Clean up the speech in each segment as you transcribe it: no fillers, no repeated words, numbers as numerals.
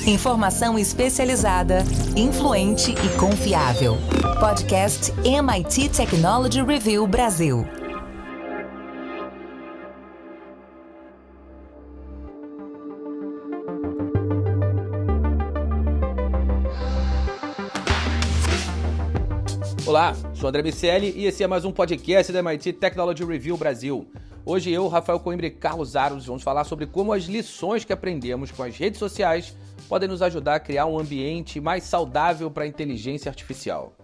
Informação especializada, influente e confiável. Podcast MIT Technology Review Brasil. Olá, sou André Miceli e esse é mais um podcast da MIT Technology Review Brasil. Hoje eu, Rafael Coimbra e Carlos Aros vamos falar sobre como as lições que aprendemos com as redes sociais podem nos ajudar a criar um ambiente mais saudável para a inteligência artificial.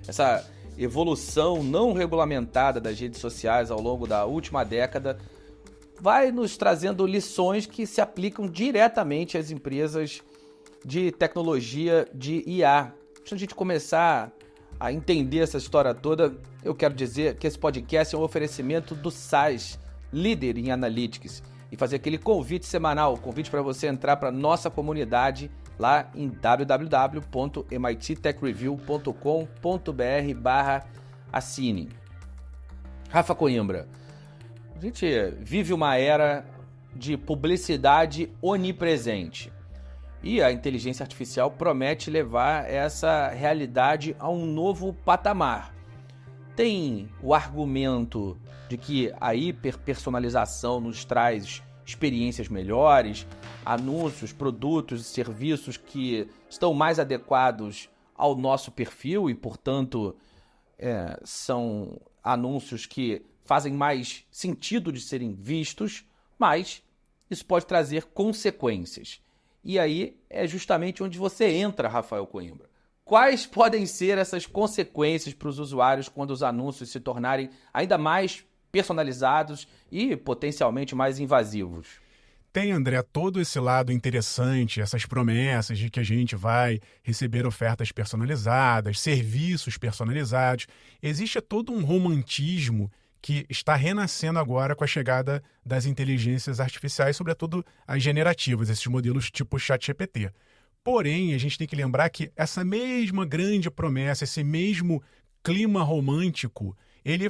Essa evolução não regulamentada das redes sociais ao longo da última década vai nos trazendo lições que se aplicam diretamente às empresas de tecnologia de IA. Antes de a gente começar a entender essa história toda, eu quero dizer que esse podcast é um oferecimento do SAS, líder em Analytics, e fazer aquele convite semanal, convite para você entrar para a nossa comunidade lá em www.mittechreview.com.br/assine. Rafa Coimbra, a gente vive uma era de publicidade onipresente. E a inteligência artificial promete levar essa realidade a um novo patamar. Tem o argumento de que a hiperpersonalização nos traz experiências melhores, anúncios, produtos e serviços que estão mais adequados ao nosso perfil e, portanto, são anúncios que fazem mais sentido de serem vistos, mas isso pode trazer consequências. E aí é justamente onde você entra, Rafael Coimbra. Quais podem ser essas consequências para os usuários quando os anúncios se tornarem ainda mais personalizados e potencialmente mais invasivos? Tem, André, todo esse lado interessante, essas promessas de que a gente vai receber ofertas personalizadas, serviços personalizados. Existe todo um romantismo que está renascendo agora com a chegada das inteligências artificiais, sobretudo as generativas, esses modelos tipo ChatGPT. Porém, a gente tem que lembrar que essa mesma grande promessa, esse mesmo clima romântico, ele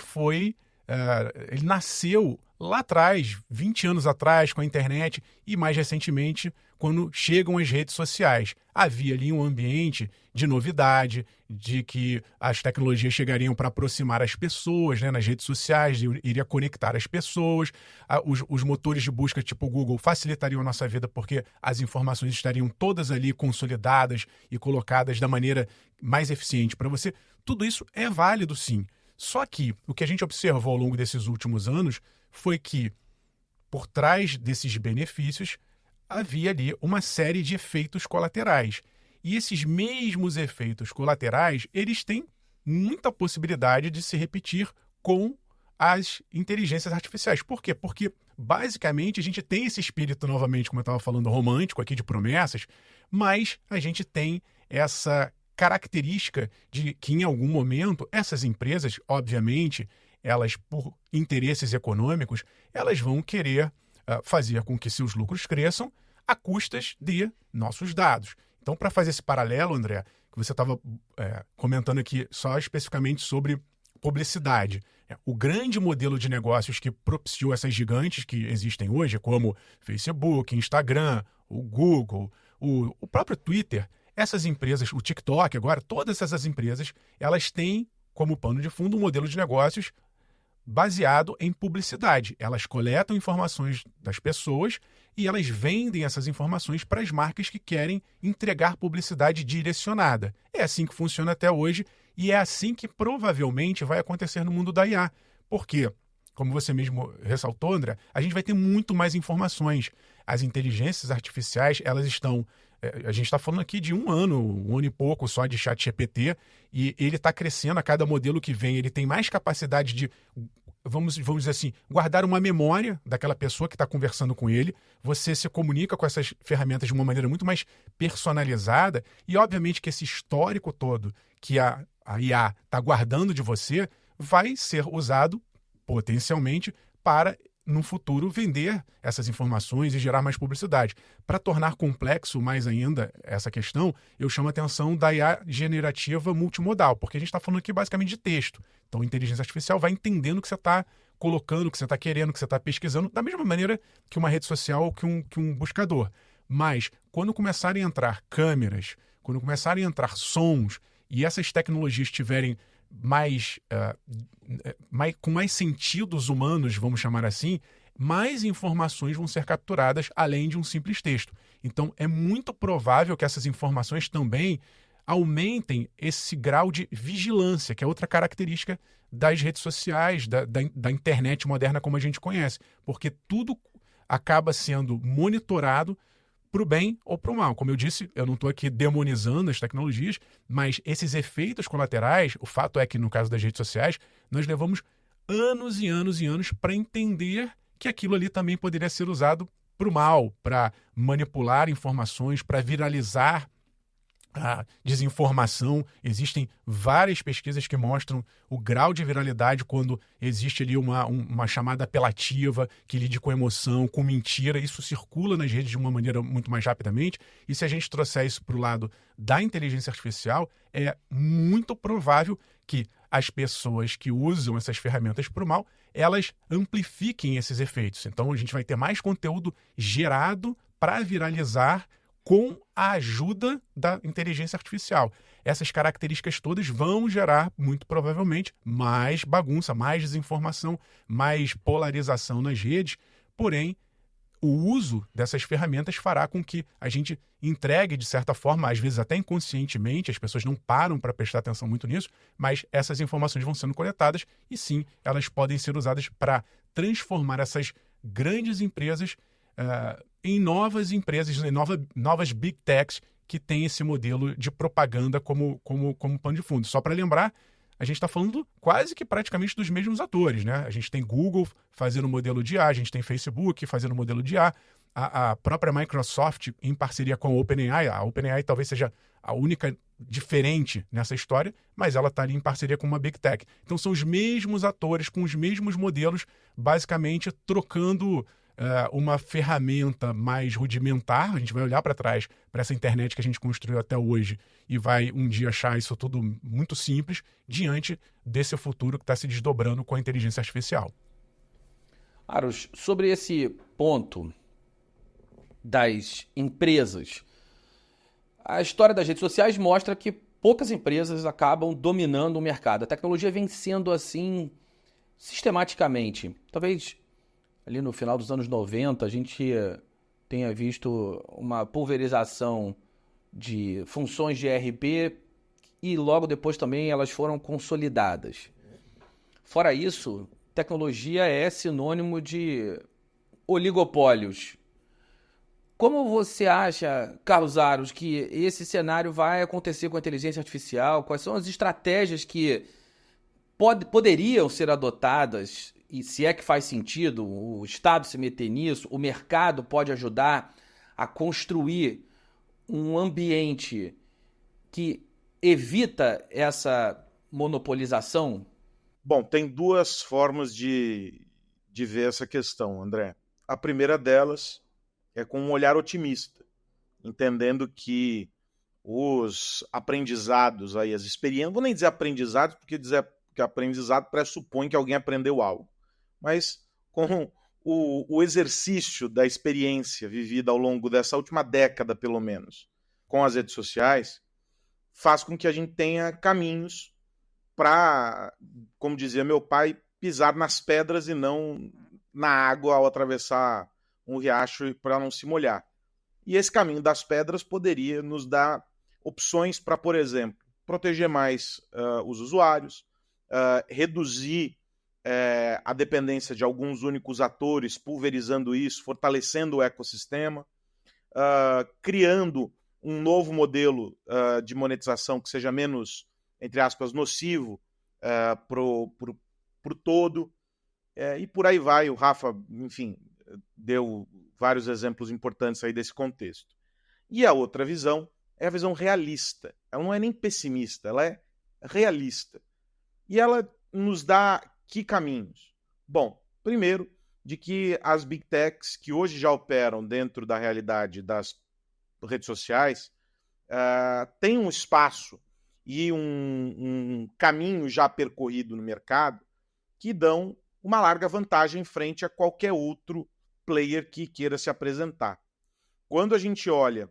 nasceu lá atrás, 20 anos atrás, com a internet e mais recentemente, quando chegam as redes sociais. Havia ali um ambiente de novidade, de que as tecnologias chegariam para aproximar as pessoas, né, nas redes sociais, iria conectar as pessoas, os motores de busca tipo Google facilitariam a nossa vida porque as informações estariam todas ali consolidadas e colocadas da maneira mais eficiente para você. Tudo isso é válido, sim. Só que o que a gente observou ao longo desses últimos anos foi que, por trás desses benefícios, havia ali uma série de efeitos colaterais. E esses mesmos efeitos colaterais, eles têm muita possibilidade de se repetir com as inteligências artificiais. Por quê? Porque, basicamente, a gente tem esse espírito, novamente, como eu estava falando, romântico aqui, de promessas, mas a gente tem essa característica de que, em algum momento, essas empresas, obviamente, elas, por interesses econômicos, elas vão querer fazer com que seus lucros cresçam a custas de nossos dados. Então, para fazer esse paralelo, André, que você estava comentando aqui só especificamente sobre publicidade, o grande modelo de negócios que propiciou essas gigantes que existem hoje, como Facebook, Instagram, o Google, o próprio Twitter, essas empresas, o TikTok agora, todas essas empresas, elas têm como pano de fundo um modelo de negócios baseado em publicidade. Elas coletam informações das pessoas e elas vendem essas informações para as marcas que querem entregar publicidade direcionada. É assim que funciona até hoje e é assim que provavelmente vai acontecer no mundo da IA. Por quê? Como você mesmo ressaltou, André, a gente vai ter muito mais informações. As inteligências artificiais, elas estão... A gente está falando aqui de um ano e pouco só de ChatGPT, e ele está crescendo a cada modelo que vem. Ele tem mais capacidade de, vamos dizer assim, guardar uma memória daquela pessoa que está conversando com ele. Você se comunica com essas ferramentas de uma maneira muito mais personalizada, e obviamente que esse histórico todo que a IA está guardando de você vai ser usado potencialmente para, no futuro, vender essas informações e gerar mais publicidade. Para tornar complexo mais ainda essa questão, eu chamo a atenção da IA generativa multimodal, porque a gente está falando aqui basicamente de texto. Então, a inteligência artificial vai entendendo o que você está colocando, o que você está querendo, o que você está pesquisando, da mesma maneira que uma rede social ou que um buscador. Mas quando começarem a entrar câmeras, quando começarem a entrar sons e essas tecnologias estiverem com mais sentidos humanos, vamos chamar assim, mais informações vão ser capturadas além de um simples texto. Então, é muito provável que essas informações também aumentem esse grau de vigilância, que é outra característica das redes sociais, da internet moderna como a gente conhece, porque tudo acaba sendo monitorado para o bem ou para o mal. Como eu disse, eu não estou aqui demonizando as tecnologias, mas esses efeitos colaterais, o fato é que no caso das redes sociais, nós levamos anos e anos e anos para entender que aquilo ali também poderia ser usado para o mal, para manipular informações, para viralizar a desinformação. Existem várias pesquisas que mostram o grau de viralidade quando existe ali uma chamada apelativa que lide com emoção, com mentira. Isso circula nas redes de uma maneira muito mais rapidamente. E se a gente trouxer isso para o lado da inteligência artificial, é muito provável que as pessoas que usam essas ferramentas para o mal, elas amplifiquem esses efeitos. Então a gente vai ter mais conteúdo gerado para viralizar com a ajuda da inteligência artificial. Essas características todas vão gerar, muito provavelmente, mais bagunça, mais desinformação, mais polarização nas redes. Porém, o uso dessas ferramentas fará com que a gente entregue, de certa forma, às vezes até inconscientemente, as pessoas não param para prestar atenção muito nisso, mas essas informações vão sendo coletadas e sim, elas podem ser usadas para transformar essas grandes empresas em novas empresas, em novas big techs que têm esse modelo de propaganda como pano de fundo. Só para lembrar, a gente está falando quase que praticamente dos mesmos atores, né? A gente tem Google fazendo modelo de IA, a gente tem Facebook fazendo modelo de IA, a própria Microsoft em parceria com a OpenAI. A OpenAI talvez seja a única diferente nessa história, mas ela está ali em parceria com uma Big Tech. Então são os mesmos atores com os mesmos modelos, basicamente trocando uma ferramenta mais rudimentar. A gente vai olhar para trás, para essa internet que a gente construiu até hoje e vai um dia achar isso tudo muito simples diante desse futuro que está se desdobrando com a inteligência artificial. Aros, sobre esse ponto das empresas, a história das redes sociais mostra que poucas empresas acabam dominando o mercado. A tecnologia vem sendo assim sistematicamente. Talvez ali no final dos anos 90 a gente tenha visto uma pulverização de funções de ERP e logo depois também elas foram consolidadas. Fora isso, tecnologia é sinônimo de oligopólios. Como você acha, Carlos Aros, que esse cenário vai acontecer com a inteligência artificial? Quais são as estratégias que poderiam ser adotadas? E se é que faz sentido o Estado se meter nisso, o mercado pode ajudar a construir um ambiente que evita essa monopolização? Bom, tem duas formas de ver essa questão, André. A primeira delas é com um olhar otimista, entendendo que os aprendizados, aí, as experiências, não vou nem dizer aprendizados, porque dizer que aprendizado pressupõe que alguém aprendeu algo, mas com o exercício da experiência vivida ao longo dessa última década, pelo menos, com as redes sociais, faz com que a gente tenha caminhos para, como dizia meu pai, pisar nas pedras e não na água ao atravessar um riacho para não se molhar. E esse caminho das pedras poderia nos dar opções para, por exemplo, proteger mais os usuários, reduzir a dependência de alguns únicos atores, pulverizando isso, fortalecendo o ecossistema, criando um novo modelo de monetização que seja menos, entre aspas, nocivo pro todo, e por aí vai. O Rafa, enfim, deu vários exemplos importantes aí desse contexto. E a outra visão é a visão realista. Ela não é nem pessimista, ela é realista. E ela nos dá que caminhos? Bom, primeiro, de que as Big Techs, que hoje já operam dentro da realidade das redes sociais, têm um espaço e um caminho já percorrido no mercado que dão uma larga vantagem frente a qualquer outro player que queira se apresentar. quando a gente olha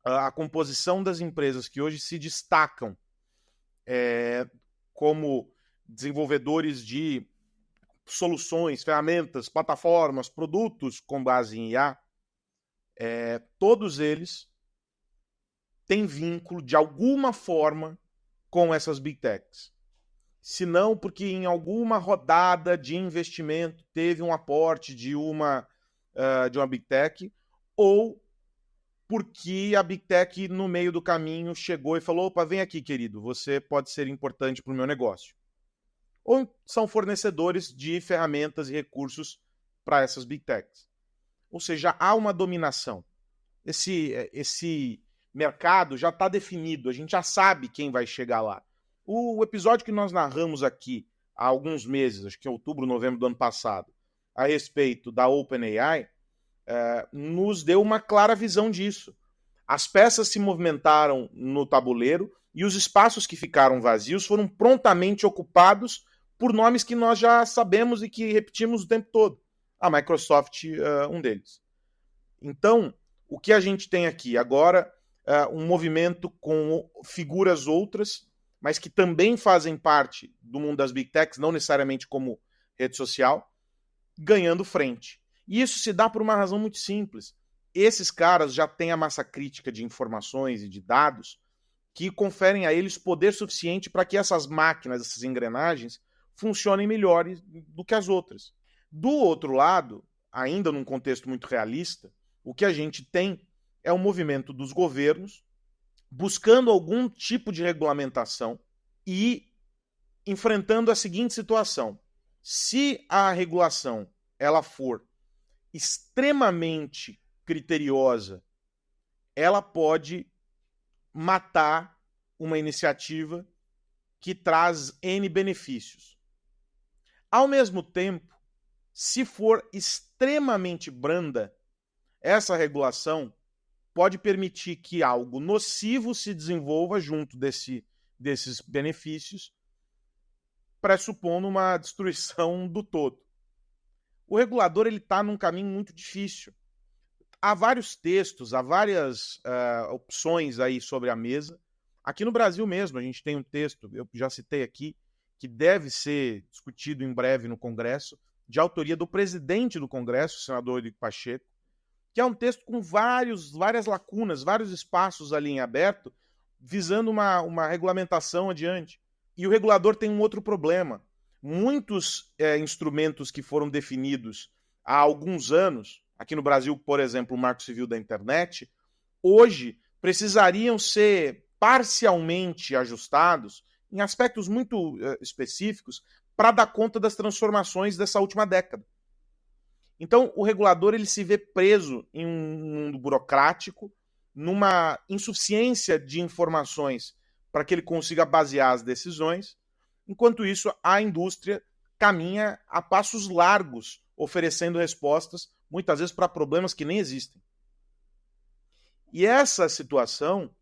a composição das empresas que hoje se destacam como desenvolvedores de soluções, ferramentas, plataformas, produtos com base em IA, todos eles têm vínculo de alguma forma com essas Big Techs. Se não, porque em alguma rodada de investimento teve um aporte de uma Big Tech, ou porque a Big Tech, no meio do caminho, chegou e falou: opa, vem aqui, querido, você pode ser importante para o meu negócio. Ou são fornecedores de ferramentas e recursos para essas Big Techs. Ou seja, há uma dominação. Esse mercado já está definido, a gente já sabe quem vai chegar lá. O episódio que nós narramos aqui há alguns meses, acho que em outubro, novembro do ano passado, a respeito da OpenAI, nos deu uma clara visão disso. As peças se movimentaram no tabuleiro e os espaços que ficaram vazios foram prontamente ocupados por nomes que nós já sabemos e que repetimos o tempo todo. A Microsoft, um deles. Então, o que a gente tem aqui agora, um movimento com figuras outras, mas que também fazem parte do mundo das Big Techs, não necessariamente como rede social, ganhando frente. E isso se dá por uma razão muito simples. Esses caras já têm a massa crítica de informações e de dados que conferem a eles poder suficiente para que essas máquinas, essas engrenagens, funcionem melhor do que as outras. Do outro lado, ainda num contexto muito realista, o que a gente tem é um movimento dos governos buscando algum tipo de regulamentação e enfrentando a seguinte situação: se a regulação ela for extremamente criteriosa, ela pode matar uma iniciativa que traz N benefícios. Ao mesmo tempo, se for extremamente branda, essa regulação pode permitir que algo nocivo se desenvolva junto desses benefícios, pressupondo uma destruição do todo. O regulador está num caminho muito difícil. Há vários textos, há várias opções aí sobre a mesa. Aqui no Brasil mesmo, a gente tem um texto, eu já citei aqui, que deve ser discutido em breve no Congresso, de autoria do presidente do Congresso, o senador Eurico Pacheco, que é um texto com várias lacunas, vários espaços ali em aberto, visando uma regulamentação adiante. E o regulador tem um outro problema. Muitos instrumentos que foram definidos há alguns anos, aqui no Brasil, por exemplo, o Marco Civil da Internet, hoje precisariam ser parcialmente ajustados em aspectos muito específicos para dar conta das transformações dessa última década. Então, o regulador ele se vê preso em um mundo burocrático, numa insuficiência de informações para que ele consiga basear as decisões. Enquanto isso, a indústria caminha a passos largos, oferecendo respostas, muitas vezes, para problemas que nem existem. E essa situação,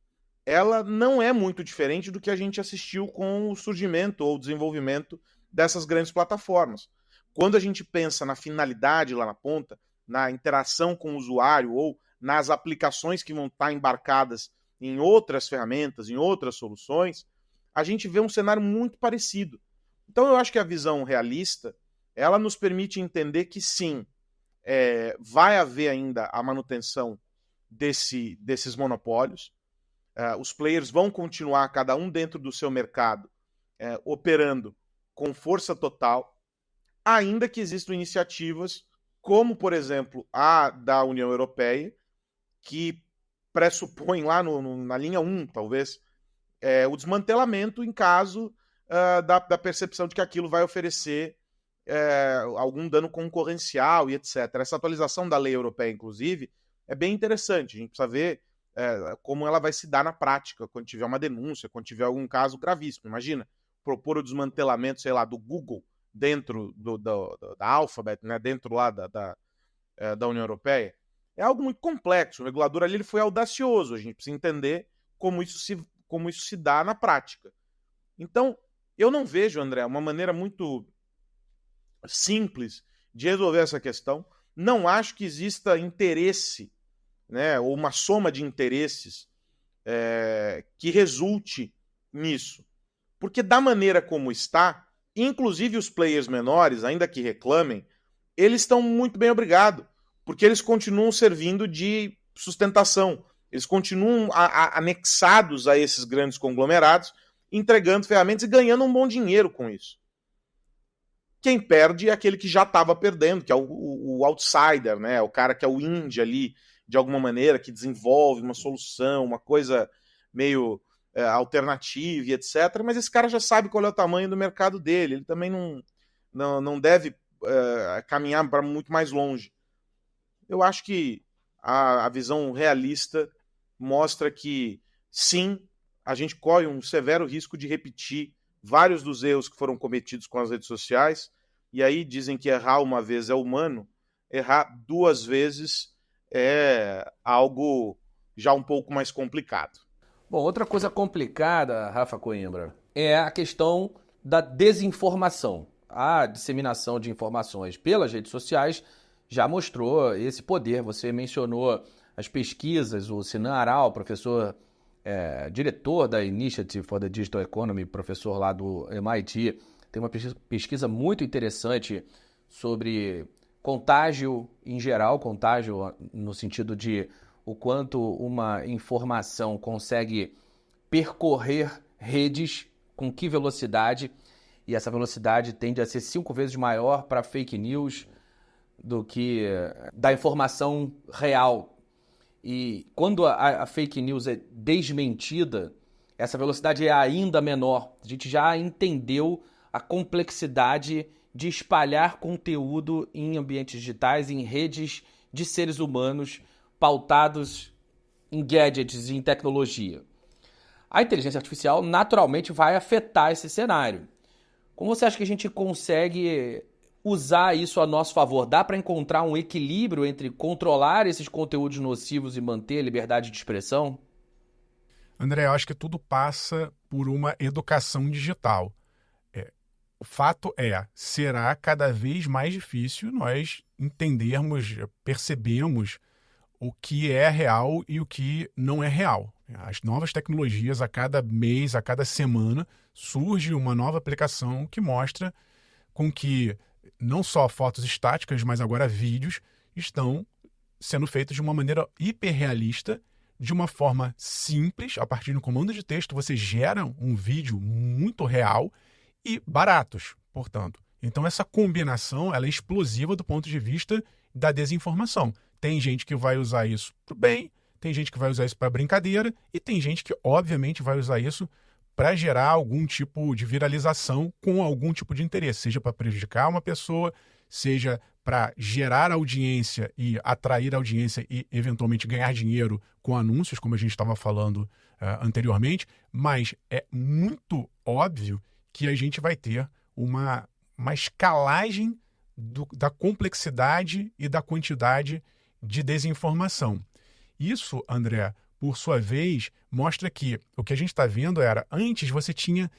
ela não é muito diferente do que a gente assistiu com o surgimento ou desenvolvimento dessas grandes plataformas. Quando a gente pensa na finalidade lá na ponta, na interação com o usuário ou nas aplicações que vão estar embarcadas em outras ferramentas, em outras soluções, a gente vê um cenário muito parecido. Então eu acho que a visão realista, ela nos permite entender que sim, vai haver ainda a manutenção desses monopólios, os players vão continuar, cada um dentro do seu mercado, operando com força total, ainda que existam iniciativas como, por exemplo, a da União Europeia, que pressupõe lá na linha 1, talvez, o desmantelamento em caso da percepção de que aquilo vai oferecer algum dano concorrencial e etc. Essa atualização da lei europeia, inclusive, é bem interessante. A gente precisa ver como ela vai se dar na prática, quando tiver uma denúncia, quando tiver algum caso gravíssimo. Imagina, propor o desmantelamento, sei lá, do Google dentro da Alphabet, né, dentro lá da União Europeia. É algo muito complexo. O regulador ali ele foi audacioso. A gente precisa entender como isso se dá na prática. Então, eu não vejo, André, uma maneira muito simples de resolver essa questão. Não acho que exista interesse né, ou uma soma de interesses que resulte nisso. Porque da maneira como está, inclusive os players menores, ainda que reclamem, eles estão muito bem obrigados, porque eles continuam servindo de sustentação, eles continuam anexados a esses grandes conglomerados, entregando ferramentas e ganhando um bom dinheiro com isso. Quem perde é aquele que já estava perdendo, que é o outsider, né? O cara que é o indie ali, de alguma maneira, que desenvolve uma solução, uma coisa meio alternativa e etc. Mas esse cara já sabe qual é o tamanho do mercado dele. Ele também não deve caminhar para muito mais longe. Eu acho que a visão realista mostra que, sim, a gente corre um severo risco de repetir vários dos erros que foram cometidos com as redes sociais, e aí dizem que errar uma vez é humano, errar 2 vezes é algo já um pouco mais complicado. Bom, outra coisa complicada, Rafa Coimbra, é a questão da desinformação. A disseminação de informações pelas redes sociais já mostrou esse poder. Você mencionou as pesquisas, o Sinan Aral, professor diretor da Initiative for the Digital Economy, professor lá do MIT, tem uma pesquisa muito interessante sobre contágio em geral, contágio no sentido de o quanto uma informação consegue percorrer redes, com que velocidade, e essa velocidade tende a ser 5 vezes maior para fake news do que da informação real. E quando a fake news é desmentida, essa velocidade é ainda menor. A gente já entendeu a complexidade de espalhar conteúdo em ambientes digitais, em redes de seres humanos pautados em gadgets e em tecnologia. A inteligência artificial naturalmente vai afetar esse cenário. Como você acha que a gente consegue usar isso a nosso favor? Dá para encontrar um equilíbrio entre controlar esses conteúdos nocivos e manter a liberdade de expressão? André, eu acho que tudo passa por uma educação digital. O fato será cada vez mais difícil nós entendermos, percebermos o que é real e o que não é real. As novas tecnologias, a cada mês, a cada semana, surge uma nova aplicação que mostra com que não só fotos estáticas, mas agora vídeos estão sendo feitos de uma maneira hiperrealista, de uma forma simples. A partir do comando de texto, você gera um vídeo muito real e baratos, portanto. Então, essa combinação ela é explosiva do ponto de vista da desinformação. Tem gente que vai usar isso para o bem, tem gente que vai usar isso para brincadeira e tem gente que, obviamente, vai usar isso para gerar algum tipo de viralização com algum tipo de interesse, seja para prejudicar uma pessoa, seja para gerar audiência e atrair audiência e, eventualmente, ganhar dinheiro com anúncios, como a gente estava falando anteriormente, mas é muito óbvio que a gente vai ter uma escalagem da complexidade e da quantidade de desinformação. Isso, André, por sua vez, mostra que o que a gente está vendo era, antes você tinha...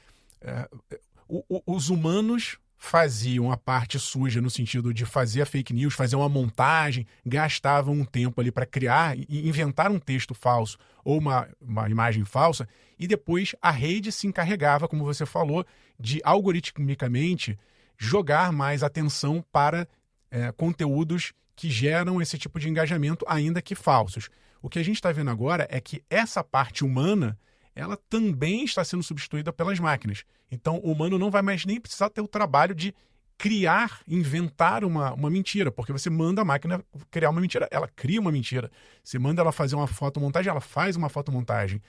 os humanos faziam a parte suja no sentido de fazer a fake news, fazer uma montagem, gastavam um tempo ali para criar e inventar um texto falso ou uma imagem falsa, e depois a rede se encarregava, como você falou, de algoritmicamente jogar mais atenção para conteúdos que geram esse tipo de engajamento, ainda que falsos. O que a gente está vendo agora é que essa parte humana ela também está sendo substituída pelas máquinas. Então, o humano não vai mais nem precisar ter o trabalho de criar, inventar uma mentira, porque você manda a máquina criar uma mentira, ela cria uma mentira. Você manda ela fazer uma fotomontagem, ela faz uma fotomontagem.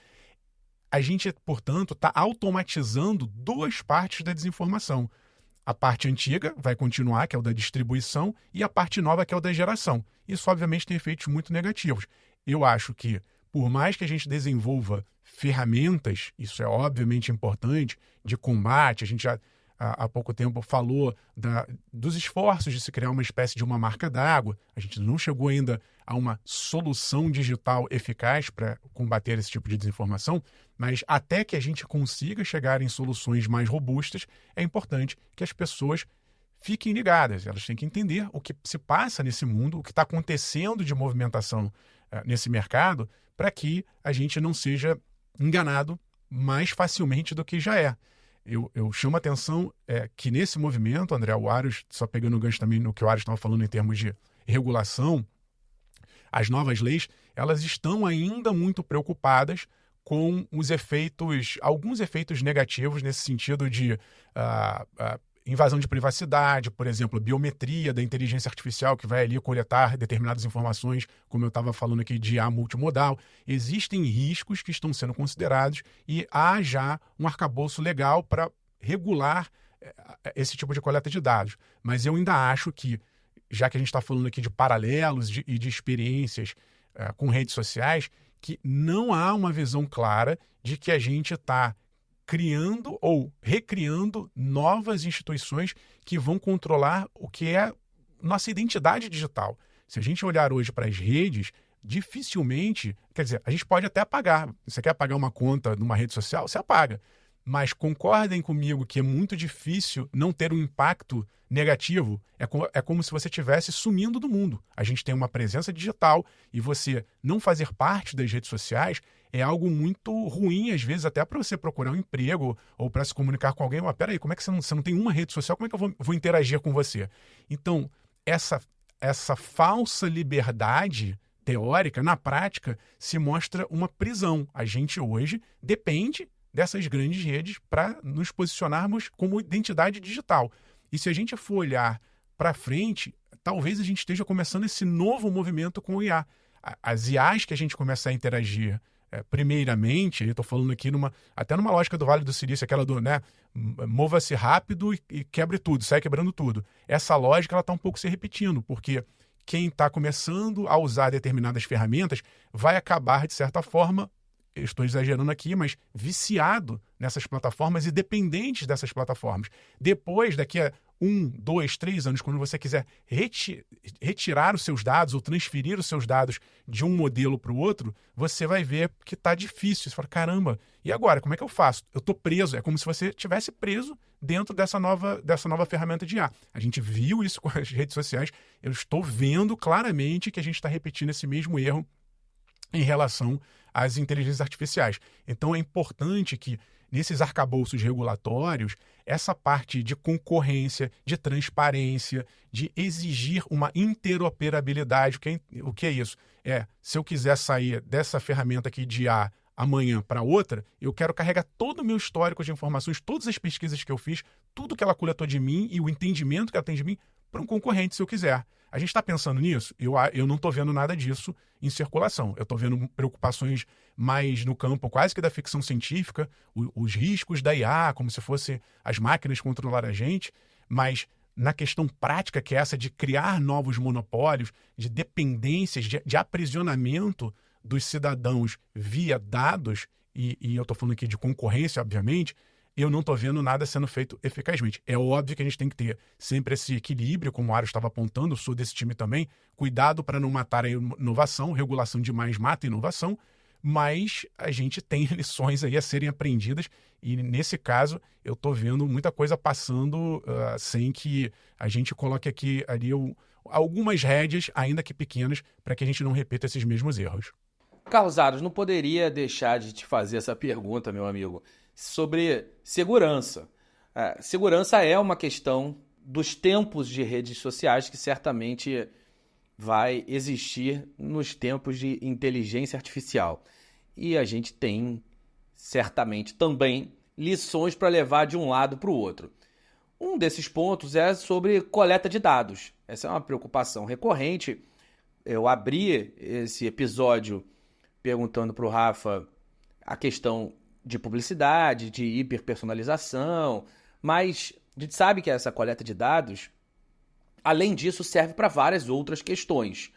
A gente, portanto, está automatizando 2 partes da desinformação. A parte antiga vai continuar, que é o da distribuição, e a parte nova, que é o da geração. Isso, obviamente, tem efeitos muito negativos. Eu acho que, por mais que a gente desenvolva ferramentas, isso é obviamente importante, de combate, a gente já há pouco tempo falou dos esforços de se criar uma espécie de uma marca d'água, a gente não chegou ainda a uma solução digital eficaz para combater esse tipo de desinformação, mas até que a gente consiga chegar em soluções mais robustas, é importante que as pessoas fiquem ligadas, elas têm que entender o que se passa nesse mundo, o que está acontecendo de movimentação nesse mercado para que a gente não seja enganado mais facilmente do que já é. Eu chamo a atenção que nesse movimento, André, o Aros, só pegando o gancho também no que o Aros estava falando em termos de regulação, as novas leis, elas estão ainda muito preocupadas com alguns efeitos negativos nesse sentido de invasão de privacidade, por exemplo, biometria da inteligência artificial que vai ali coletar determinadas informações, como eu estava falando aqui, de IA multimodal. Existem riscos que estão sendo considerados e há já um arcabouço legal para regular esse tipo de coleta de dados. Mas eu ainda acho que, já que a gente está falando aqui de paralelos e de experiências com redes sociais, que não há uma visão clara de que a gente está criando ou recriando novas instituições que vão controlar o que é nossa identidade digital. Se a gente olhar hoje para as redes, dificilmente, quer dizer, a gente pode até apagar. Você quer apagar uma conta numa rede social? Você apaga. Mas concordem comigo que é muito difícil não ter um impacto negativo. É como se você estivesse sumindo do mundo. A gente tem uma presença digital e você não fazer parte das redes sociais é algo muito ruim, às vezes, até para você procurar um emprego ou para se comunicar com alguém. Mas peraí, como é que você não tem uma rede social? Como é que eu vou interagir com você? Então, essa falsa liberdade teórica, na prática, se mostra uma prisão. A gente hoje depende dessas grandes redes para nos posicionarmos como identidade digital. E se a gente for olhar para frente, talvez a gente esteja começando esse novo movimento com o IA. As IAs que a gente começa a interagir primeiramente, eu estou falando aqui até numa lógica do Vale do Silício, aquela do, mova-se rápido e quebre tudo, sai quebrando tudo. Essa lógica está um pouco se repetindo, porque quem está começando a usar determinadas ferramentas vai acabar, de certa forma, eu estou exagerando aqui, mas viciado nessas plataformas e dependentes dessas plataformas. Depois, daqui a 1, 2, 3 anos, quando você quiser retirar os seus dados ou transferir os seus dados de um modelo para o outro, você vai ver que está difícil. Você fala, caramba, e agora? Como é que eu faço? Eu estou preso. É como se você estivesse preso dentro dessa nova ferramenta de IA. A gente viu isso com as redes sociais. Eu estou vendo claramente que a gente está repetindo esse mesmo erro em relação às inteligências artificiais. Então é importante que nesses arcabouços regulatórios, essa parte de concorrência, de transparência, de exigir uma interoperabilidade, o que é isso? Se eu quiser sair dessa ferramenta aqui de A amanhã para outra, eu quero carregar todo o meu histórico de informações, todas as pesquisas que eu fiz, tudo que ela coletou de mim e o entendimento que ela tem de mim para um concorrente, se eu quiser. A gente está pensando nisso? Eu não estou vendo nada disso em circulação. Eu estou vendo preocupações mais no campo quase que da ficção científica, os riscos da IA, como se fosse as máquinas controlar a gente, mas na questão prática, que é essa de criar novos monopólios, de dependências, de aprisionamento dos cidadãos via dados, e eu estou falando aqui de concorrência, obviamente, eu não estou vendo nada sendo feito eficazmente. É óbvio que a gente tem que ter sempre esse equilíbrio, como o Aros estava apontando, eu sou desse time também, cuidado para não matar a inovação, regulação demais mata a inovação, mas a gente tem lições aí a serem aprendidas e, nesse caso, eu estou vendo muita coisa passando sem que a gente coloque ali algumas rédeas, ainda que pequenas, para que a gente não repita esses mesmos erros. Carlos Aros, não poderia deixar de te fazer essa pergunta, meu amigo, sobre segurança. Segurança é uma questão dos tempos de redes sociais que certamente vai existir nos tempos de inteligência artificial. E a gente tem, certamente, também lições para levar de um lado para o outro. Um desses pontos é sobre coleta de dados. Essa é uma preocupação recorrente. Eu abri esse episódio perguntando para o Rafa a questão de publicidade, de hiperpersonalização, mas a gente sabe que essa coleta de dados, além disso, serve para várias outras questões.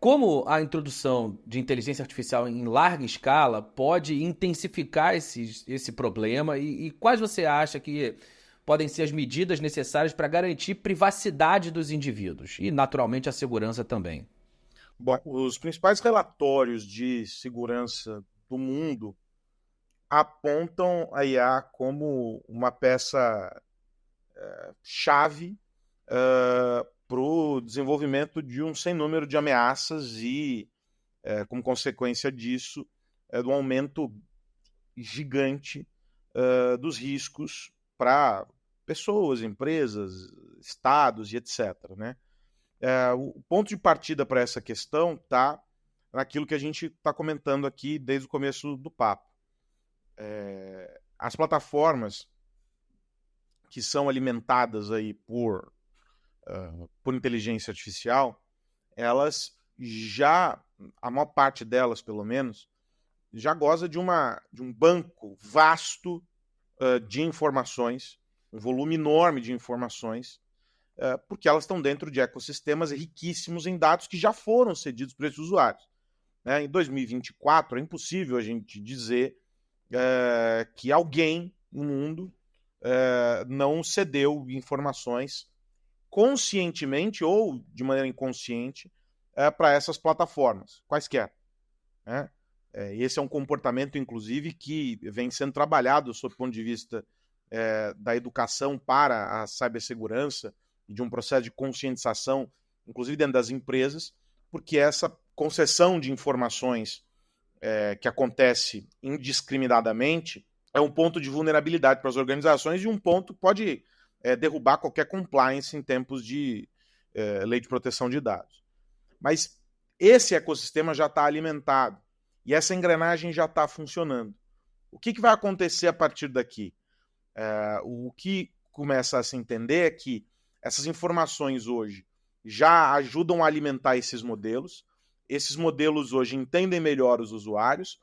Como a introdução de inteligência artificial em larga escala pode intensificar esse problema e quais você acha que podem ser as medidas necessárias para garantir privacidade dos indivíduos e, naturalmente, a segurança também? Bom, os principais relatórios de segurança do mundo apontam a IA como uma peça chave para o desenvolvimento de um sem número de ameaças e como consequência disso, do aumento gigante dos riscos para pessoas, empresas, estados e etc. Né? O ponto de partida para essa questão está naquilo que a gente está comentando aqui desde o começo do papo. As plataformas que são alimentadas aí por inteligência artificial, elas já, a maior parte delas pelo menos, já goza de um banco vasto de informações, um volume enorme de informações, porque elas estão dentro de ecossistemas riquíssimos em dados que já foram cedidos para esses usuários. Em 2024 é impossível a gente dizer que alguém no mundo não cedeu informações conscientemente ou de maneira inconsciente para essas plataformas, quaisquer. Né? Esse é um comportamento, inclusive, que vem sendo trabalhado sob o ponto de vista da educação para a cibersegurança e de um processo de conscientização, inclusive dentro das empresas, porque essa concessão de informações que acontece indiscriminadamente é um ponto de vulnerabilidade para as organizações e um ponto que pode derrubar qualquer compliance em tempos de lei de proteção de dados. Mas esse ecossistema já está alimentado e essa engrenagem já está funcionando. O que vai acontecer a partir daqui? O que começa a se entender é que essas informações hoje já ajudam a alimentar esses modelos. Esses modelos hoje entendem melhor os usuários,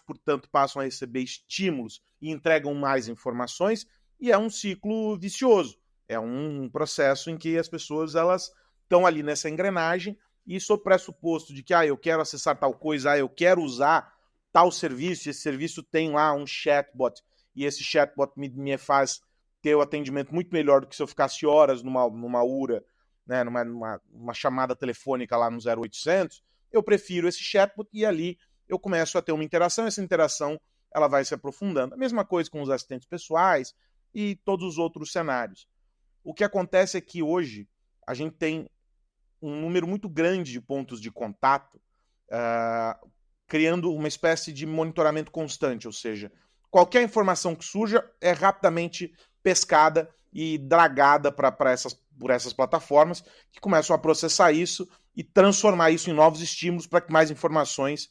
portanto, passam a receber estímulos e entregam mais informações, e é um ciclo vicioso. É um processo em que as pessoas elas estão ali nessa engrenagem e sob pressuposto de que eu quero acessar tal coisa, eu quero usar tal serviço, esse serviço tem lá um chatbot, e esse chatbot me faz ter o atendimento muito melhor do que se eu ficasse horas numa URA, né, numa chamada telefônica lá no 0800, eu prefiro esse chatbot e ali eu começo a ter uma interação, essa interação ela vai se aprofundando. A mesma coisa com os assistentes pessoais e todos os outros cenários. O que acontece é que hoje a gente tem um número muito grande de pontos de contato, criando uma espécie de monitoramento constante, ou seja, qualquer informação que surja é rapidamente pescada e dragada por essas plataformas que começam a processar isso e transformar isso em novos estímulos para que mais informações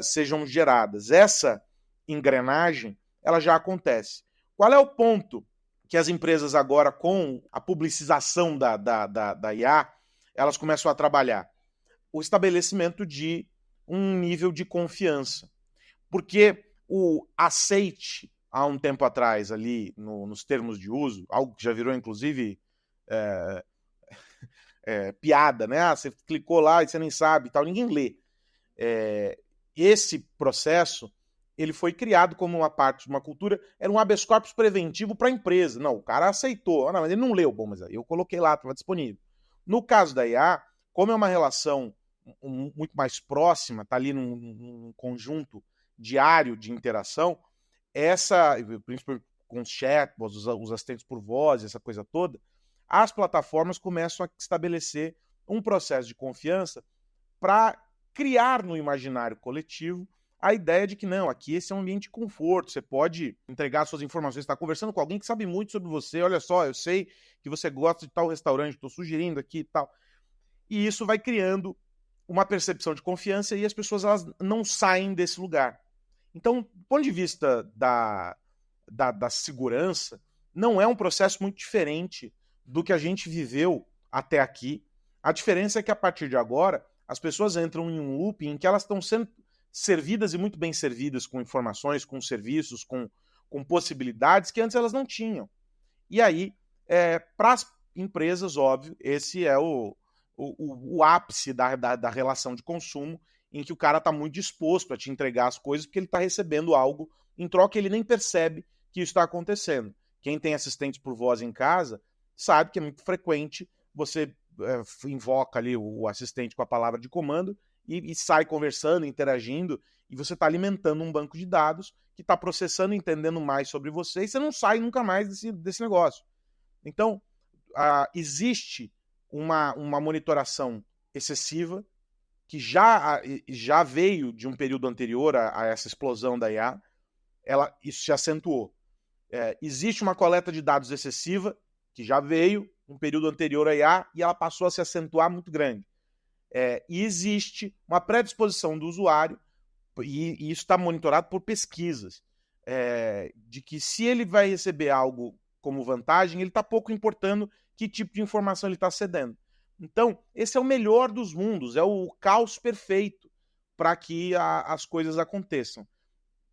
sejam geradas. Essa engrenagem ela já acontece. Qual é o ponto que as empresas agora, com a publicização da IA, elas começam a trabalhar? O estabelecimento de um nível de confiança. Porque o aceite, há um tempo atrás, ali nos termos de uso, algo que já virou, inclusive, piada, né? Você clicou lá e você nem sabe e tal, ninguém lê. Esse processo ele foi criado como uma parte de uma cultura, era um habeas corpus preventivo para a empresa. Não, o cara aceitou, mas ele não leu. Bom, mas eu coloquei lá, estava disponível. No caso da IA, como é uma relação muito mais próxima, está ali num conjunto diário de interação, principalmente com os chatbots, os assistentes por voz, essa coisa toda, as plataformas começam a estabelecer um processo de confiança para criar no imaginário coletivo a ideia de que não, aqui esse é um ambiente de conforto, você pode entregar suas informações, está conversando com alguém que sabe muito sobre você, olha só, eu sei que você gosta de tal restaurante, estou sugerindo aqui e tal. E isso vai criando uma percepção de confiança e as pessoas elas não saem desse lugar. Então, do ponto de vista da segurança, não é um processo muito diferente do que a gente viveu até aqui. A diferença é que a partir de agora, as pessoas entram em um loop em que elas estão sendo servidas e muito bem servidas com informações, com serviços, com possibilidades que antes elas não tinham. E aí, para as empresas, óbvio, esse é o ápice da relação de consumo, em que o cara está muito disposto a te entregar as coisas porque ele está recebendo algo em troca e ele nem percebe que isso está acontecendo. Quem tem assistentes por voz em casa sabe que é muito frequente você invoca ali o assistente com a palavra de comando e sai conversando, interagindo, e você está alimentando um banco de dados que está processando, entendendo mais sobre você, e você não sai nunca mais desse negócio. Então, existe uma monitoração excessiva que já veio de um período anterior a essa explosão da IA, isso se acentuou. Existe uma coleta de dados excessiva, que já veio um período anterior à IA, e ela passou a se acentuar muito grande. E existe uma predisposição do usuário, e isso está monitorado por pesquisas, de que se ele vai receber algo como vantagem, ele está pouco importando que tipo de informação ele está cedendo. Então, esse é o melhor dos mundos, é o caos perfeito para que as coisas aconteçam.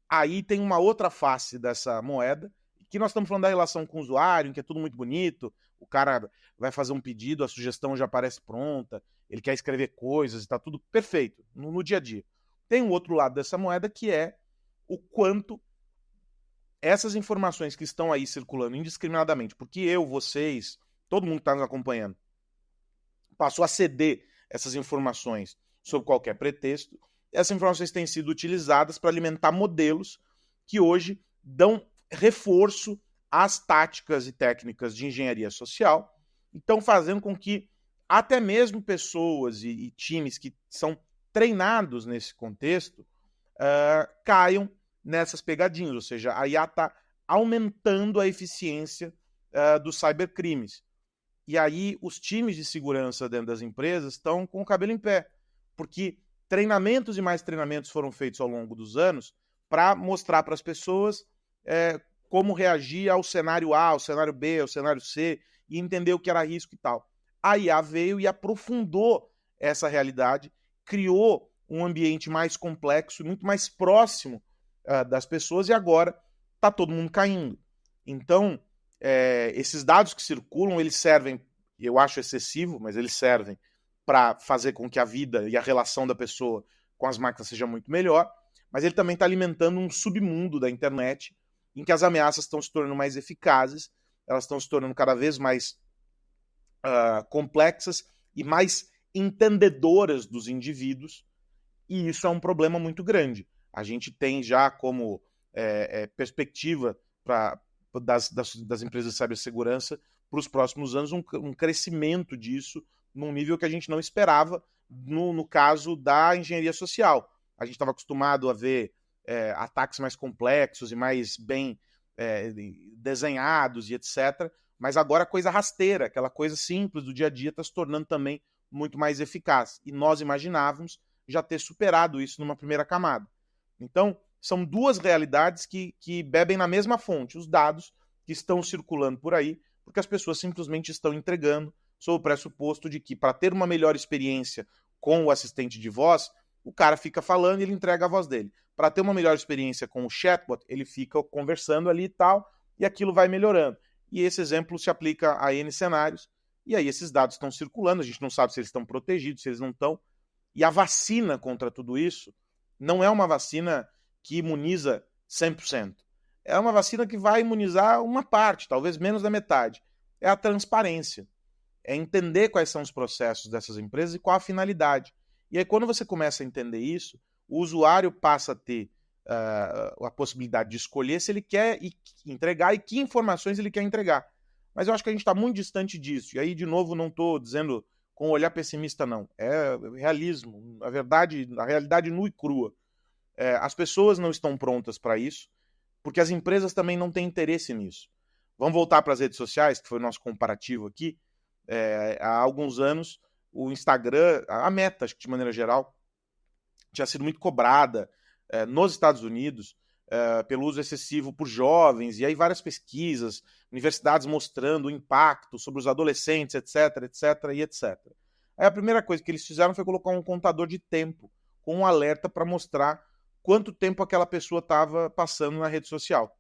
Aí tem uma outra face dessa moeda, que nós estamos falando da relação com o usuário, em que é tudo muito bonito, o cara vai fazer um pedido, a sugestão já aparece pronta, ele quer escrever coisas, está tudo perfeito no dia a dia. Tem um outro lado dessa moeda, que é o quanto essas informações que estão aí circulando indiscriminadamente, porque eu, vocês, todo mundo que está nos acompanhando, passou a ceder essas informações sob qualquer pretexto, essas informações têm sido utilizadas para alimentar modelos que hoje dão reforço às táticas e técnicas de engenharia social, então fazendo com que até mesmo pessoas e times que são treinados nesse contexto caiam nessas pegadinhas, ou seja, a IA está aumentando a eficiência dos cybercrimes. E aí os times de segurança dentro das empresas estão com o cabelo em pé, porque treinamentos e mais treinamentos foram feitos ao longo dos anos para mostrar para as pessoas como reagir ao cenário A, ao cenário B, ao cenário C, e entender o que era risco e tal. A IA veio e aprofundou essa realidade, criou um ambiente mais complexo, muito mais próximo das pessoas, e agora está todo mundo caindo. Então, esses dados que circulam, eles servem, eu acho excessivo, mas eles servem para fazer com que a vida e a relação da pessoa com as máquinas seja muito melhor, mas ele também está alimentando um submundo da internet, em que as ameaças estão se tornando mais eficazes, elas estão se tornando cada vez mais complexas e mais entendedoras dos indivíduos, e isso é um problema muito grande. A gente tem já como perspectiva das empresas de cibersegurança para os próximos anos um crescimento disso num nível que a gente não esperava no caso da engenharia social. A gente estava acostumado a ver ataques mais complexos e mais bem desenhados e etc., mas agora a coisa rasteira, aquela coisa simples do dia a dia, está se tornando também muito mais eficaz. E nós imaginávamos já ter superado isso numa primeira camada. Então, são duas realidades que bebem na mesma fonte, os dados que estão circulando por aí, porque as pessoas simplesmente estão entregando sob o pressuposto de que, para ter uma melhor experiência com o assistente de voz, o cara fica falando e ele entrega a voz dele. Para ter uma melhor experiência com o chatbot, ele fica conversando ali e tal, e aquilo vai melhorando. E esse exemplo se aplica a N cenários, e aí esses dados estão circulando, a gente não sabe se eles estão protegidos, se eles não estão. E a vacina contra tudo isso não é uma vacina que imuniza 100%. É uma vacina que vai imunizar uma parte, talvez menos da metade. É a transparência. É entender quais são os processos dessas empresas e qual a finalidade. E aí, quando você começa a entender isso, o usuário passa a ter a possibilidade de escolher se ele quer entregar e que informações ele quer entregar. Mas eu acho que a gente está muito distante disso. E aí, de novo, não estou dizendo com um olhar pessimista, não. É realismo. A realidade nua e crua. As pessoas não estão prontas para isso, porque as empresas também não têm interesse nisso. Vamos voltar para as redes sociais, que foi o nosso comparativo aqui. Há alguns anos, o Instagram, a Meta, acho que de maneira geral, tinha sido muito cobrada nos Estados Unidos pelo uso excessivo por jovens, e aí várias pesquisas, universidades mostrando o impacto sobre os adolescentes, etc, etc e etc. Aí a primeira coisa que eles fizeram foi colocar um contador de tempo, com um alerta para mostrar quanto tempo aquela pessoa estava passando na rede social.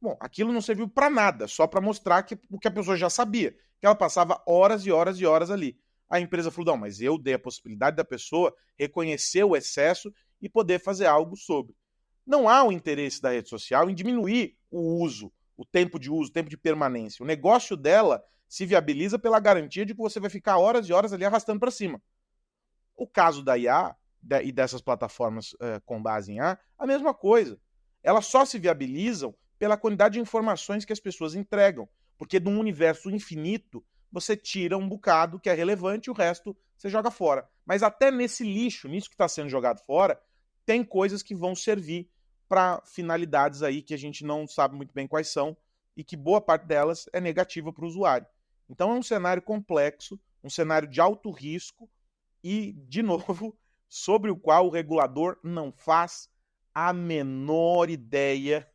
Bom, aquilo não serviu para nada, só para mostrar o que a pessoa já sabia, que ela passava horas e horas e horas ali. A empresa falou, não, mas eu dei a possibilidade da pessoa reconhecer o excesso e poder fazer algo sobre. Não há o interesse da rede social em diminuir o uso, o tempo de uso, o tempo de permanência. O negócio dela se viabiliza pela garantia de que você vai ficar horas e horas ali arrastando para cima. O caso da IA e dessas plataformas com base em IA, a mesma coisa. Elas só se viabilizam pela quantidade de informações que as pessoas entregam. Porque de um universo infinito, você tira um bocado que é relevante e o resto você joga fora. Mas até nesse lixo, nisso que está sendo jogado fora, tem coisas que vão servir para finalidades aí que a gente não sabe muito bem quais são e que boa parte delas é negativa para o usuário. Então é um cenário complexo, um cenário de alto risco e, de novo, sobre o qual o regulador não faz a menor ideia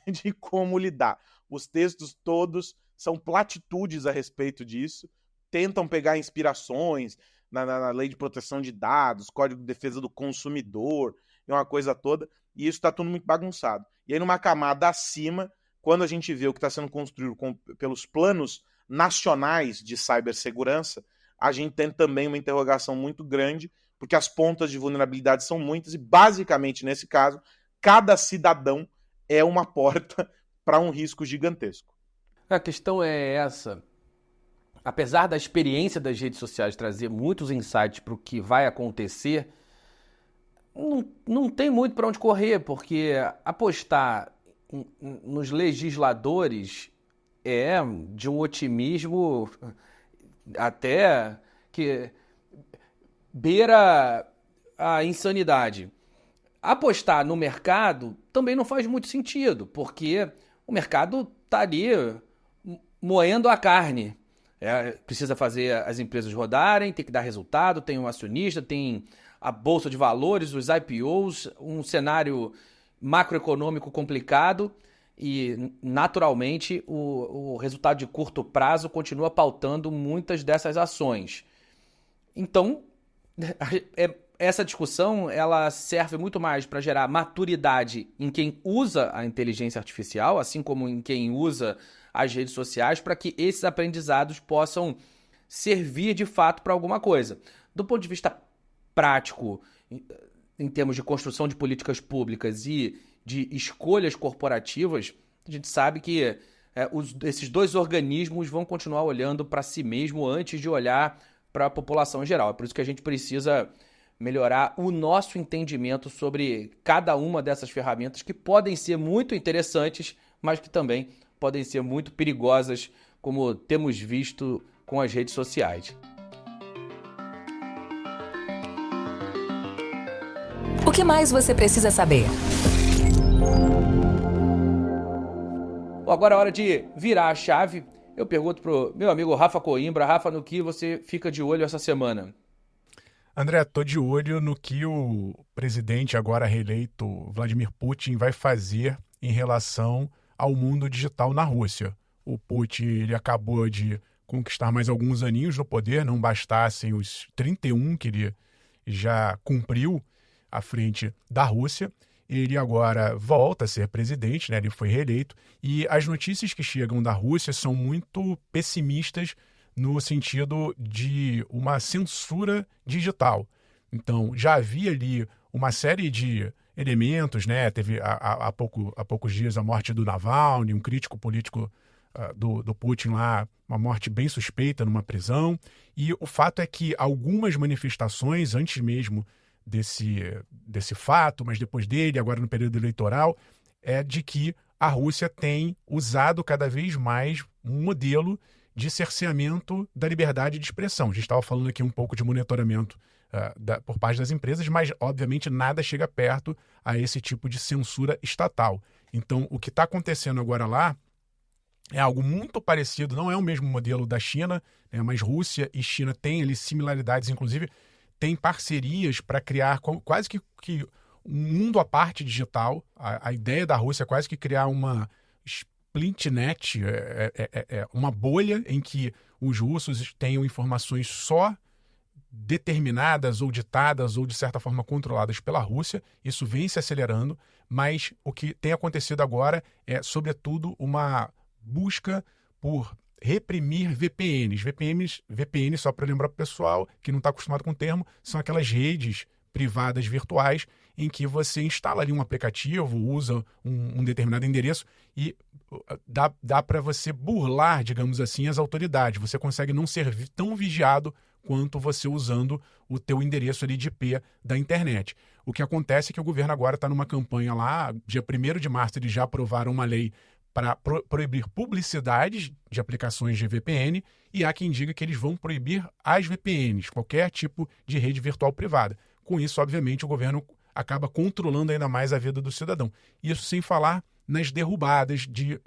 de como lidar. Os textos todos são platitudes a respeito disso, tentam pegar inspirações na Lei de Proteção de Dados, Código de Defesa do Consumidor, e uma coisa toda, e isso está tudo muito bagunçado. E aí, numa camada acima, quando a gente vê o que está sendo construído pelos planos nacionais de cibersegurança, a gente tem também uma interrogação muito grande, porque as pontas de vulnerabilidade são muitas, e basicamente, nesse caso, cada cidadão é uma porta para um risco gigantesco. A questão é essa. Apesar da experiência das redes sociais trazer muitos insights para o que vai acontecer, não tem muito para onde correr, porque apostar nos legisladores é de um otimismo até que beira a insanidade. Apostar no mercado também não faz muito sentido, porque o mercado está ali moendo a carne. Precisa fazer as empresas rodarem, tem que dar resultado, tem um acionista, tem a bolsa de valores, os IPOs, um cenário macroeconômico complicado e, naturalmente, o resultado de curto prazo continua pautando muitas dessas ações. Então, essa discussão ela serve muito mais para gerar maturidade em quem usa a inteligência artificial, assim como em quem usa as redes sociais, para que esses aprendizados possam servir de fato para alguma coisa. Do ponto de vista prático, em termos de construção de políticas públicas e de escolhas corporativas, a gente sabe que esses dois organismos vão continuar olhando para si mesmo antes de olhar para a população em geral. É por isso que a gente precisa melhorar o nosso entendimento sobre cada uma dessas ferramentas que podem ser muito interessantes, mas que também podem ser muito perigosas, como temos visto com as redes sociais. O que mais você precisa saber? Agora é hora de virar a chave. Eu pergunto pro meu amigo Rafa Coimbra. Rafa, no que você fica de olho essa semana? André, estou de olho no que o presidente agora reeleito, Vladimir Putin, vai fazer em relação ao mundo digital na Rússia. O Putin ele acabou de conquistar mais alguns aninhos no poder, não bastassem os 31 que ele já cumpriu à frente da Rússia. Ele agora volta a ser presidente, né? Ele foi reeleito, e as notícias que chegam da Rússia são muito pessimistas no sentido de uma censura digital. Então, já havia ali uma série de elementos, né? Teve há poucos dias a morte do Navalny, um crítico político do Putin lá, uma morte bem suspeita numa prisão, e o fato é que algumas manifestações, antes mesmo desse fato, mas depois dele, agora no período eleitoral, é de que a Rússia tem usado cada vez mais um modelo de cerceamento da liberdade de expressão. A gente estava falando aqui um pouco de monitoramento por parte das empresas, mas, obviamente, nada chega perto a esse tipo de censura estatal. Então, o que está acontecendo agora lá é algo muito parecido, não é o mesmo modelo da China, né, mas Rússia e China têm ali similaridades, inclusive tem parcerias para criar quase que um mundo à parte digital. A ideia da Rússia é quase que criar uma splintnet, uma bolha em que os russos tenham informações só determinadas ou ditadas ou, de certa forma, controladas pela Rússia. Isso vem se acelerando, mas o que tem acontecido agora é, sobretudo, uma busca por reprimir VPNs. VPNs, só para lembrar para o pessoal que não está acostumado com o termo, são aquelas redes privadas virtuais em que você instala ali um aplicativo, usa um determinado endereço e dá para você burlar, digamos assim, as autoridades. Você consegue não ser tão vigiado quanto você usando o teu endereço ali de IP da internet. O que acontece é que o governo agora está numa campanha lá, dia 1º de março eles já aprovaram uma lei para proibir publicidades de aplicações de VPN, e há quem diga que eles vão proibir as VPNs, qualquer tipo de rede virtual privada. Com isso, obviamente, o governo acaba controlando ainda mais a vida do cidadão. Isso sem falar nas derrubadas de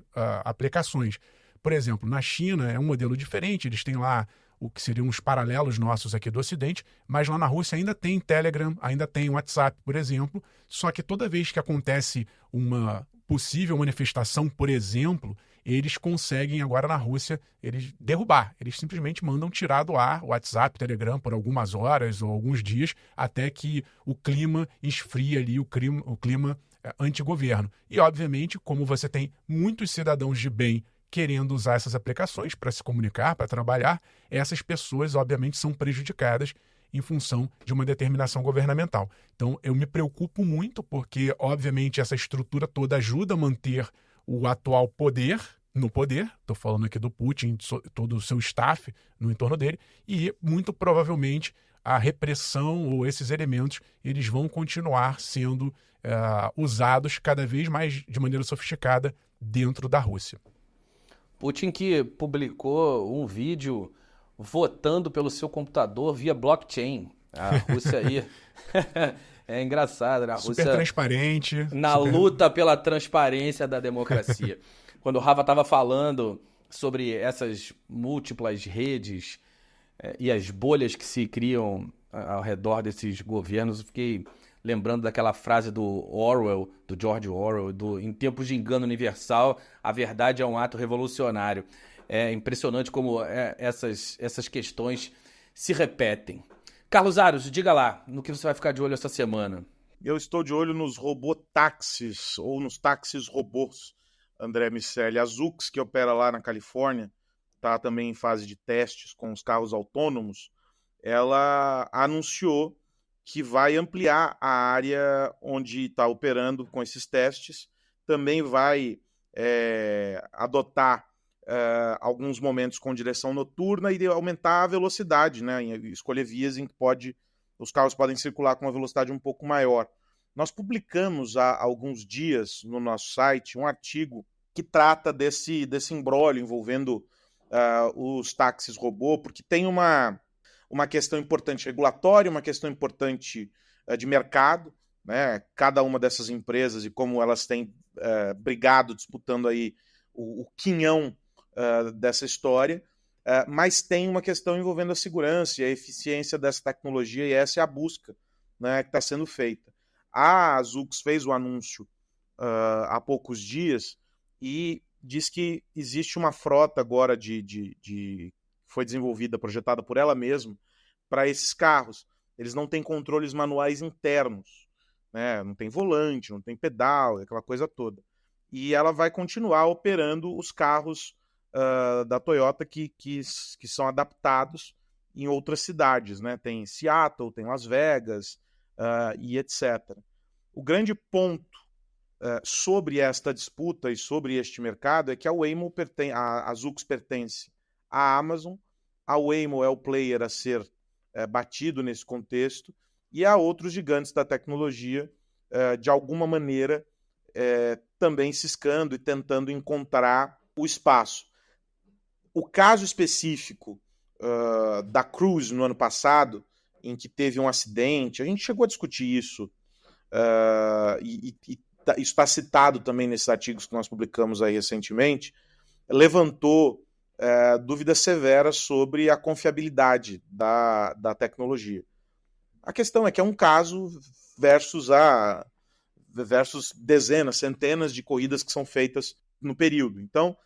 aplicações. Por exemplo, na China é um modelo diferente, eles têm lá o que seriam os paralelos nossos aqui do Ocidente, mas lá na Rússia ainda tem Telegram, ainda tem WhatsApp, por exemplo, só que toda vez que acontece uma possível manifestação, por exemplo, eles conseguem agora na Rússia eles derrubar. Eles simplesmente mandam tirar do ar o WhatsApp, Telegram por algumas horas ou alguns dias, até que o clima esfria ali, o clima antigoverno. E, obviamente, como você tem muitos cidadãos de bem querendo usar essas aplicações para se comunicar, para trabalhar, essas pessoas, obviamente, são prejudicadas em função de uma determinação governamental. Então, eu me preocupo muito porque, obviamente, essa estrutura toda ajuda a manter o atual poder no poder, estou falando aqui do Putin, todo o seu staff no entorno dele, e muito provavelmente a repressão ou esses elementos eles vão continuar sendo usados cada vez mais de maneira sofisticada dentro da Rússia. Putin que publicou um vídeo votando pelo seu computador via blockchain. A Rússia aí é engraçado, né? A Rússia super transparente. Luta pela transparência da democracia. Quando o Rafa estava falando sobre essas múltiplas redes e as bolhas que se criam ao redor desses governos, eu fiquei lembrando daquela frase do Orwell, do George Orwell, em tempos de engano universal, a verdade é um ato revolucionário. É impressionante como essas questões se repetem. Carlos Aros, diga lá, no que você vai ficar de olho essa semana? Eu estou de olho nos robotáxis, ou nos táxis robôs, André Miceli. A Zoox, que opera lá na Califórnia, está também em fase de testes com os carros autônomos. Ela anunciou que vai ampliar a área onde está operando com esses testes, também vai adotar alguns momentos com direção noturna e aumentar a velocidade, né? Escolher vias em que os carros podem circular com uma velocidade um pouco maior. Nós publicamos há alguns dias no nosso site um artigo que trata desse imbróglio envolvendo os táxis robô, porque tem uma questão importante regulatória, uma questão importante de mercado, né? Cada uma dessas empresas e como elas têm brigado, disputando aí o quinhão dessa história, mas tem uma questão envolvendo a segurança e a eficiência dessa tecnologia, e essa é a busca, né, que está sendo feita. A Zoox fez o anúncio há poucos dias e diz que existe uma frota agora foi desenvolvida, projetada por ela mesma, para esses carros. Eles não têm controles manuais internos, né? Não tem volante, não tem pedal, aquela coisa toda. E ela vai continuar operando os carros da Toyota que são adaptados em outras cidades, né? Tem Seattle, tem Las Vegas e etc. O grande ponto sobre esta disputa e sobre este mercado é que a Zoox pertence à Amazon, a Waymo é o player a ser batido nesse contexto, e há outros gigantes da tecnologia, de alguma maneira, também ciscando e tentando encontrar o espaço. O caso específico da Cruise no ano passado, em que teve um acidente, a gente chegou a discutir isso, isso está citado também nesses artigos que nós publicamos aí recentemente, levantou dúvidas severas sobre a confiabilidade da tecnologia. A questão é que é um caso versus dezenas, centenas de corridas que são feitas no período. Então,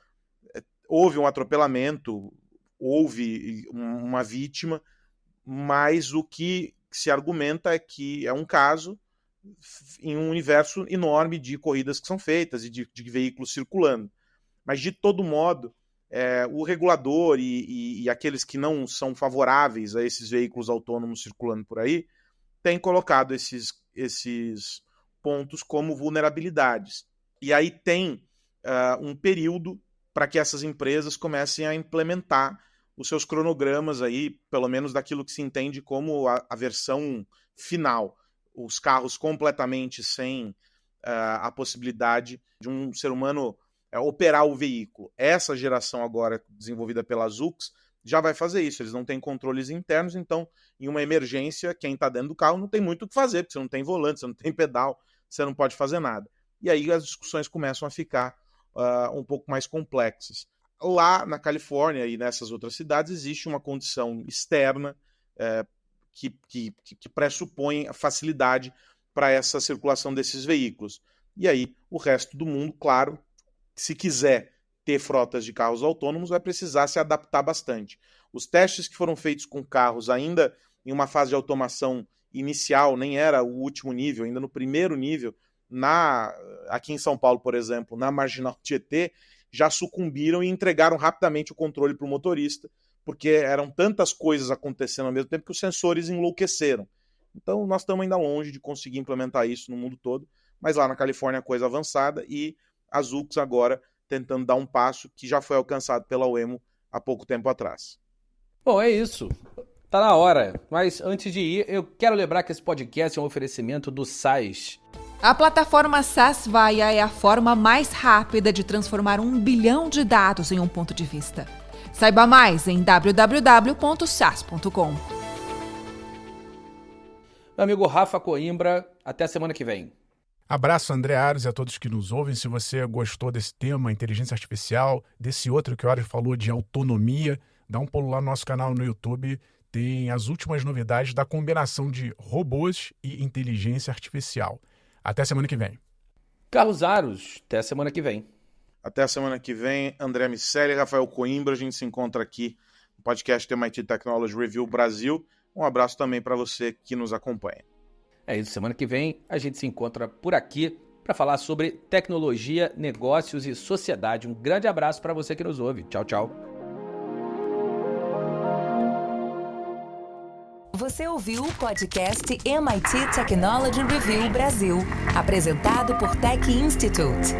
houve um atropelamento, houve uma vítima, mas o que se argumenta é que é um caso em um universo enorme de corridas que são feitas e de veículos circulando. Mas, de todo modo, o regulador e aqueles que não são favoráveis a esses veículos autônomos circulando por aí têm colocado esses pontos como vulnerabilidades. E aí tem um período para que essas empresas comecem a implementar os seus cronogramas aí, pelo menos daquilo que se entende como a versão final. Os carros completamente sem a possibilidade de um ser humano operar o veículo. Essa geração agora, desenvolvida pela Zoox, já vai fazer isso. Eles não têm controles internos, então, em uma emergência, quem está dentro do carro não tem muito o que fazer, porque você não tem volante, você não tem pedal, você não pode fazer nada. E aí as discussões começam a ficar um pouco mais complexas. Lá na Califórnia e nessas outras cidades existe uma condição externa que pressupõe a facilidade para essa circulação desses veículos. E aí o resto do mundo, claro, se quiser ter frotas de carros autônomos, vai precisar se adaptar bastante. Os testes que foram feitos com carros ainda em uma fase de automação inicial, nem era o último nível, ainda no primeiro nível, aqui em São Paulo, por exemplo, na Marginal Tietê, já sucumbiram e entregaram rapidamente o controle para o motorista, porque eram tantas coisas acontecendo ao mesmo tempo que os sensores enlouqueceram. Então nós estamos ainda longe de conseguir implementar isso no mundo todo, mas lá na Califórnia a coisa avançada e a Zoox agora tentando dar um passo que já foi alcançado pela Waymo há pouco tempo atrás. Bom, é isso. Tá na hora. Mas antes de ir, eu quero lembrar que esse podcast é um oferecimento do SaaS. A plataforma SaaS Vaia é a forma mais rápida de transformar 1 bilhão de dados em um ponto de vista. Saiba mais em www.saas.com. Meu amigo Rafa Coimbra, até a semana que vem. Abraço, André Aros, e a todos que nos ouvem. Se você gostou desse tema, inteligência artificial, desse outro que o Aros falou de autonomia, dá um pulo lá no nosso canal no YouTube. Tem as últimas novidades da combinação de robôs e inteligência artificial. Até a semana que vem. Carlos Aros, até a semana que vem. Até a semana que vem, André Miceli e Rafael Coimbra. A gente se encontra aqui no podcast MIT Technology Review Brasil. Um abraço também para você que nos acompanha. É isso, semana que vem a gente se encontra por aqui para falar sobre tecnologia, negócios e sociedade. Um grande abraço para você que nos ouve. Tchau, tchau. Você ouviu o podcast MIT Technology Review Brasil, apresentado por Tech Institute.